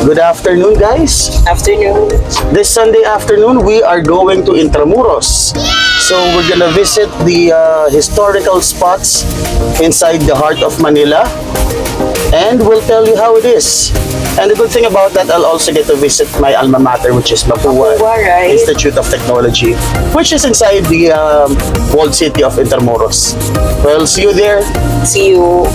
Good afternoon, guys. Afternoon. This Sunday afternoon, we are going to Intramuros. So we're gonna visit the historical spots inside the heart of Manila, and we'll tell you how it is. And the good thing about that, I'll also get to visit my alma mater, which is Mapua right? Institute of Technology, which is inside the walled city of Intramuros. Well, see you there. See you.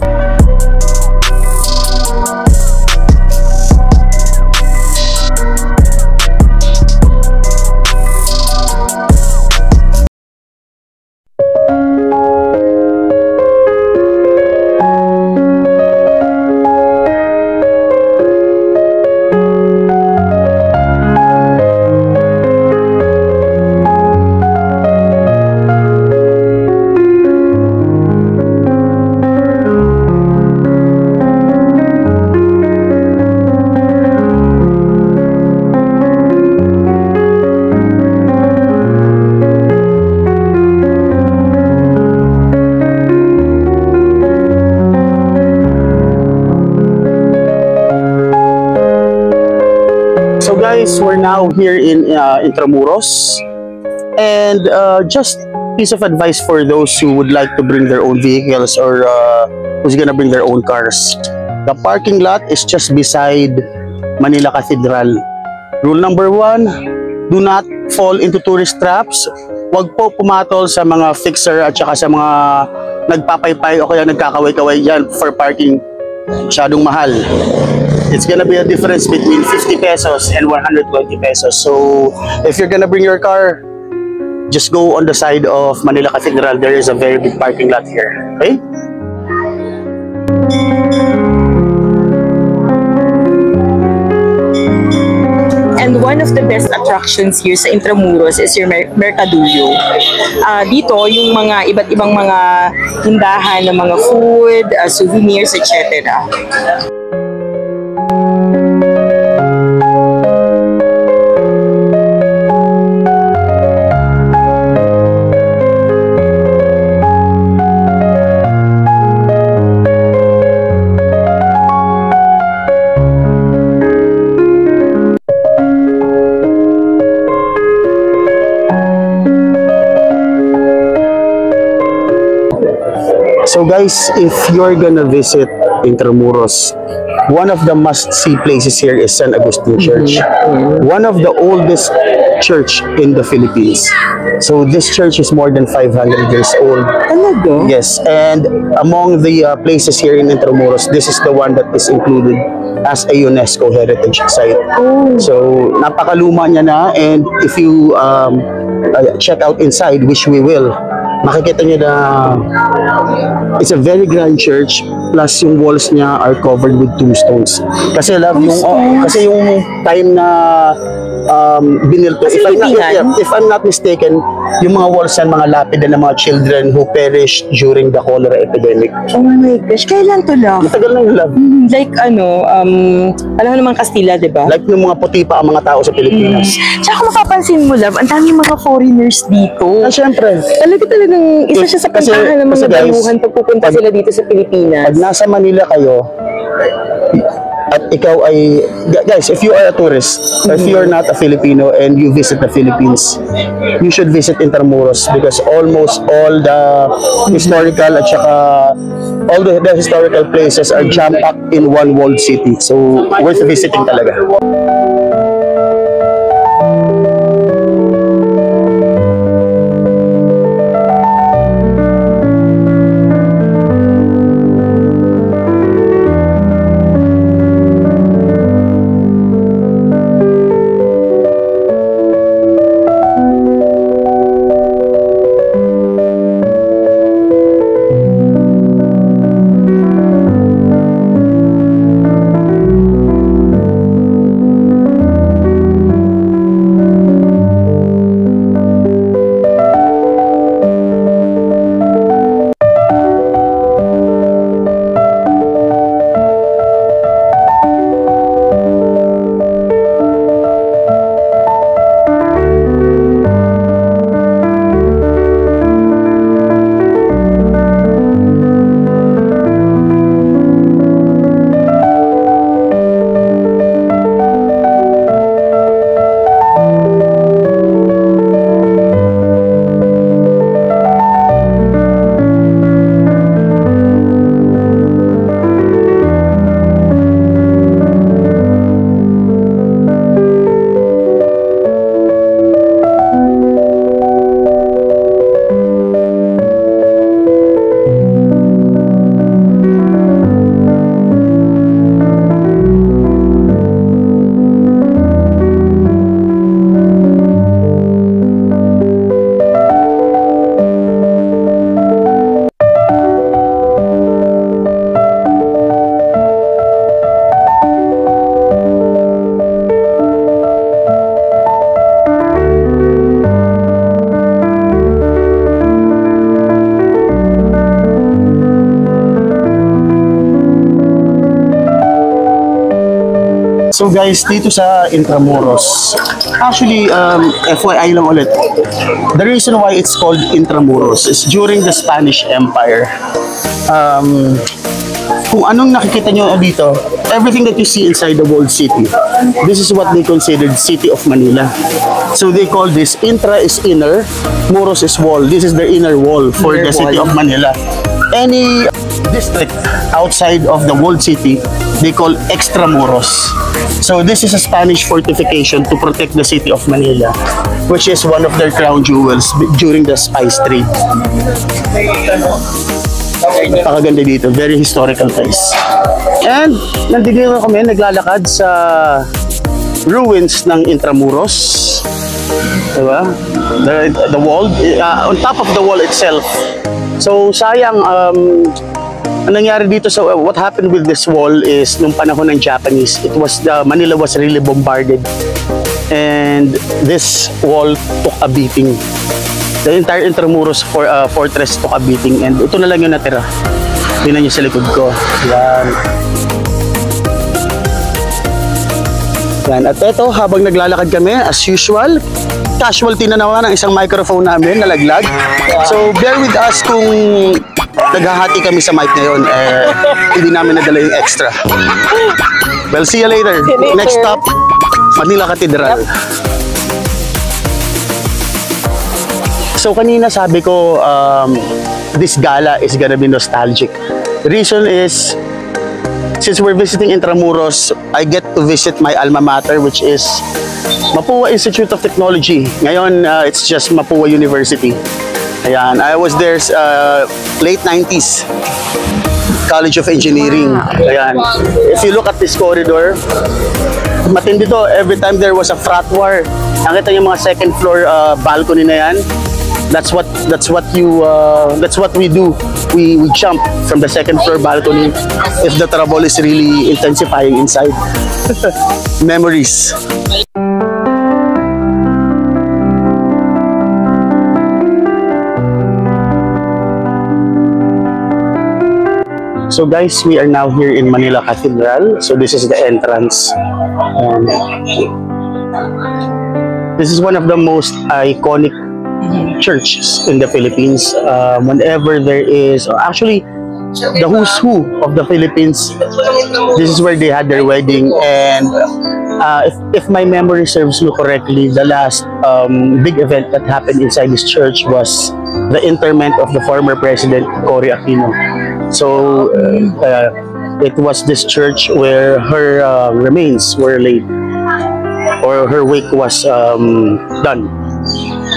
So guys, we're now here in Intramuros, and just piece of advice for those who would like to bring their own vehicles or who's gonna bring their own cars. The parking lot is just beside Manila Cathedral. Rule number 1, do not fall into tourist traps. Huwag po pumatol sa mga fixer at saka sa mga nagpapaypay o kaya nagkakaway-kaway yan for parking. Masyadong mahal. It's gonna be a difference between 50 pesos and 120 pesos. So if you're gonna bring your car, just go on the side of Manila Cathedral. There is a very big parking lot here. Okay? And one of the best attractions here sa Intramuros is your Mercadillo. Dito, yung mga iba't ibang mga tindahan ng mga food, souvenirs, etc. So guys, if you're gonna visit Intramuros, one of the must-see places here is San Agustin Church. One of the oldest church in the Philippines. So this church is more than 500 years old. Talaga? Yes, and among the places here in Intramuros, this is the one that is included as a UNESCO heritage site. Oh. So napakaluma niya na, and if you check out inside, which we will, makikita niyo na it's a very grand church, plus yung walls niya are covered with tombstones. Kasi yung time na binilto, if I'm not mistaken, yung mga walls yan, mga lapida ng mga children who perished during the cholera epidemic. Oh my gosh, kailan to, love? Matagal na yung love. Like alam mo naman Kastila, diba? Like yung mga puti pa ang mga tao sa Pilipinas. Tsaka kung mapapansin mo, love, ang daming mga foreigners dito. Syempre. Talagang isa siya sa puntahan ng mga bayuhan pag pupunta sila dito sa Pilipinas. Pag nasa Manila kayo, at ikaw ay, guys, if you are a tourist, if you are not a Filipino and you visit the Philippines, you should visit Intramuros because almost all the historical at saka all the historical places are jam-packed in one walled city. So, worth visiting talaga. So guys, dito sa Intramuros, actually, FYI lang ulit, the reason why it's called Intramuros is during the Spanish Empire. Kung anong nakikita nyo dito, everything that you see inside the walled city, this is what they considered City of Manila. So they call this, Intra is inner, Muros is wall. This is the inner wall for the City of Manila. Any district outside of the walled city, they call Extramuros. So this is a Spanish fortification to protect the City of Manila, which is one of their crown jewels during the spice trade. Napakaganda dito, very historical place. And nandito kami naglalakad sa ruins ng Intramuros. Diba? The wall, on top of the wall itself. So sayang, ang nangyari dito sa what happened with this wall is nung panahon ng Japanese, Manila was really bombarded, and this wall took a beating. The entire Intramuros fortress took a beating, and ito na lang yung natira. Tingnan nyo sa likod ko. Yan. Yan. At ito, habang naglalakad kami, as usual, casualty na naman ang isang microphone namin nalaglag. So bear with us kung naghahati kami sa mic ngayon, hindi namin nadala yung extra. Well, see you later. Next stop, Manila Cathedral. So kanina sabi ko, this gala is gonna be nostalgic. The reason is, since we're visiting Intramuros, I get to visit my alma mater, which is Mapua Institute of Technology. Ngayon, it's just Mapua University. Ayan, I was there late 90s. College of Engineering. Ayan. If you look at this corridor, matindi to. Every time there was a frat war, nakita yung mga second floor balcony na yan. That's what we do. We jump from the second floor balcony if the trouble is really intensifying inside. Memories. So guys, we are now here in Manila Cathedral. So this is the entrance. This is one of the most iconic churches in the Philippines. Whenever there is, actually, the who's who of the Philippines, this is where they had their wedding. And if my memory serves me correctly, the last big event that happened inside this church was the interment of the former President Cory Aquino. So it was this church where her remains were laid, or her wake was done.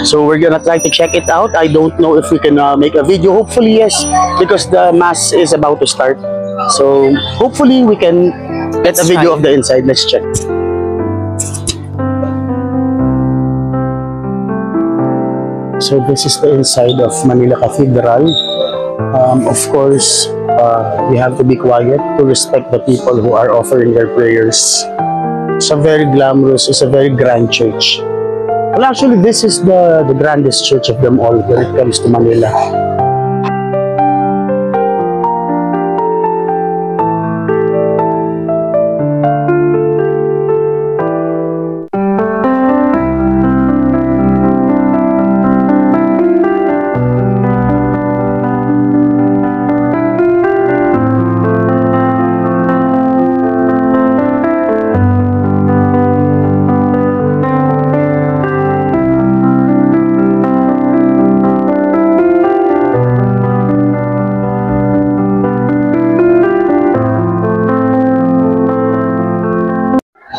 So we're gonna try to check it out. I don't know if we can make a video. Hopefully yes, because the mass is about to start. So hopefully we can get a video of the inside. Let's check. So this is the inside of Manila Cathedral. Of course, we have to be quiet to respect the people who are offering their prayers. It's a very glamorous, it's a very grand church. Well, actually, this is the grandest church of them all when it comes to Manila.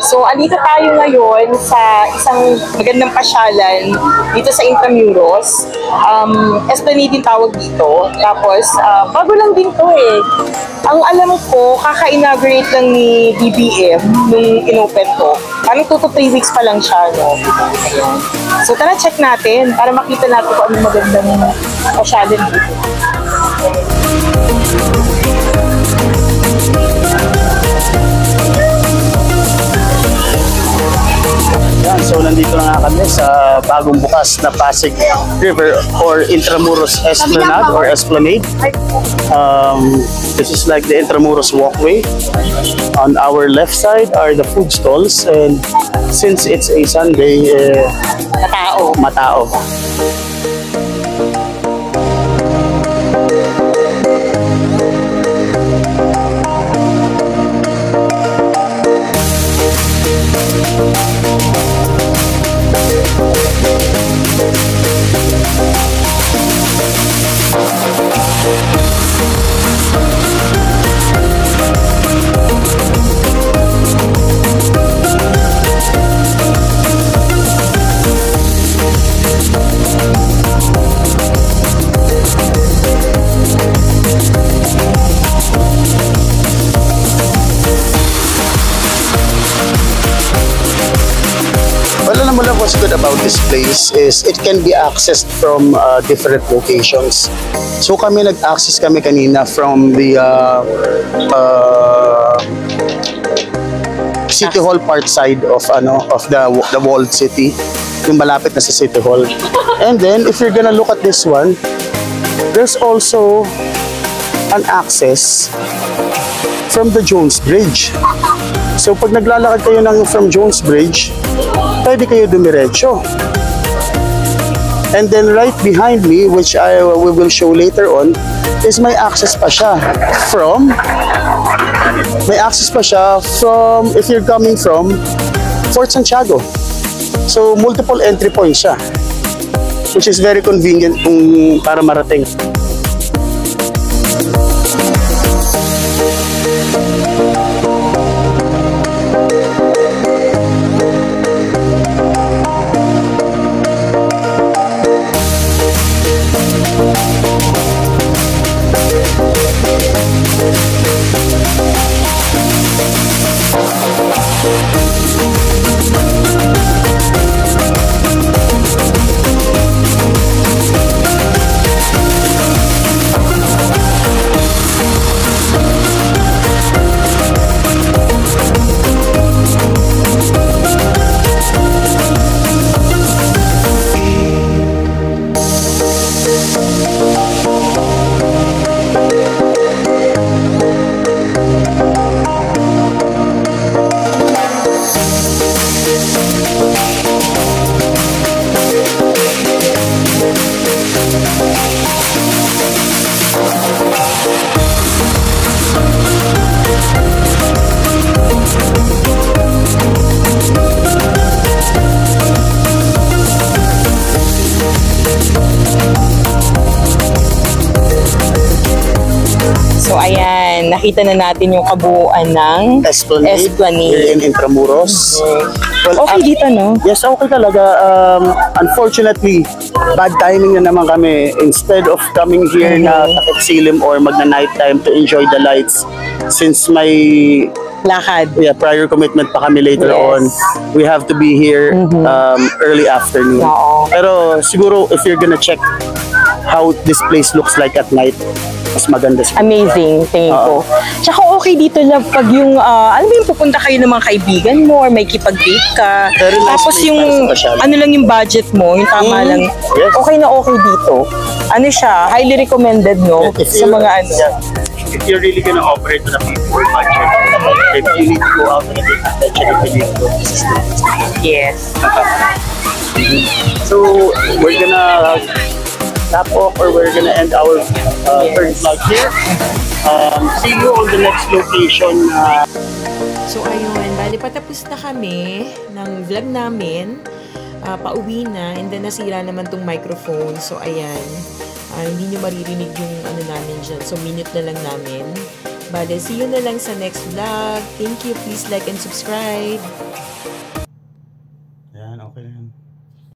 So, andito tayo ngayon sa isang magandang pasyalan dito sa Intramuros. Esplanade din tawag dito. Tapos, bago lang din to eh. Ang alam ko, kaka-inaugurate lang ni BBM nung inopen to. Parang 2 to 3 weeks pa lang siya, no? So, tara check natin para makita natin kung anong magandang pasyalan dito. Yan, so nandito na nga kami sa bagong bukas na Pasig River or Intramuros Esplanade or Esplanade. This is like the Intramuros walkway. On our left side are the food stalls, and since it's a Sunday, matao. Alam mo lang what's good about this place is it can be accessed from different locations. So kami nag-access kami kanina from the City Hall part side of the walled city, yung malapit na sa City Hall. And then if you're gonna look at this one, there's also an access from the Jones Bridge. So pag naglalakad kayo from Jones Bridge, pwede kayo dumiretso. And then right behind me, which we will show later on, is may access pa siya from if you're coming from Fort Santiago. So multiple entry points siya, which is very convenient kung para marating. So ayan, nakita na natin yung kabuuan ng Esplanade here in Intramuros. Well, okay dito, no? Yes, okay talaga. Unfortunately, bad timing na naman kami. Instead of coming here na takip silim or magna-night time to enjoy the lights, since may lakad, prior commitment pa kami later on, we have to be here early afternoon. Pero siguro if you're gonna check how this place looks like at night, mas maganda siya. Amazing, tingin ko. Tsaka okay dito lang pag yung, alam mo yung pupunta kayo ng mga kaibigan mo or may kipag-date ka. Very nice. Tapos yung, ano lang yung budget mo, yung tama lang. Yes. Okay na okay dito. Ano siya, highly recommended, no? Sa mga ano. If you're really gonna operate on a people budget, if you need to go out on a date, actually, you need to go, this is the Yes. So, we're gonna wrap up or we're gonna end our third vlog here. See you on the next location. So ayun, bali patapos na kami ng vlog namin. Pauwi na, and then nasira naman tong microphone. So ayan, hindi nyo maririnig yung ano namin dyan. So minute na lang namin. Bale, see you na lang sa next vlog. Thank you. Please like and subscribe.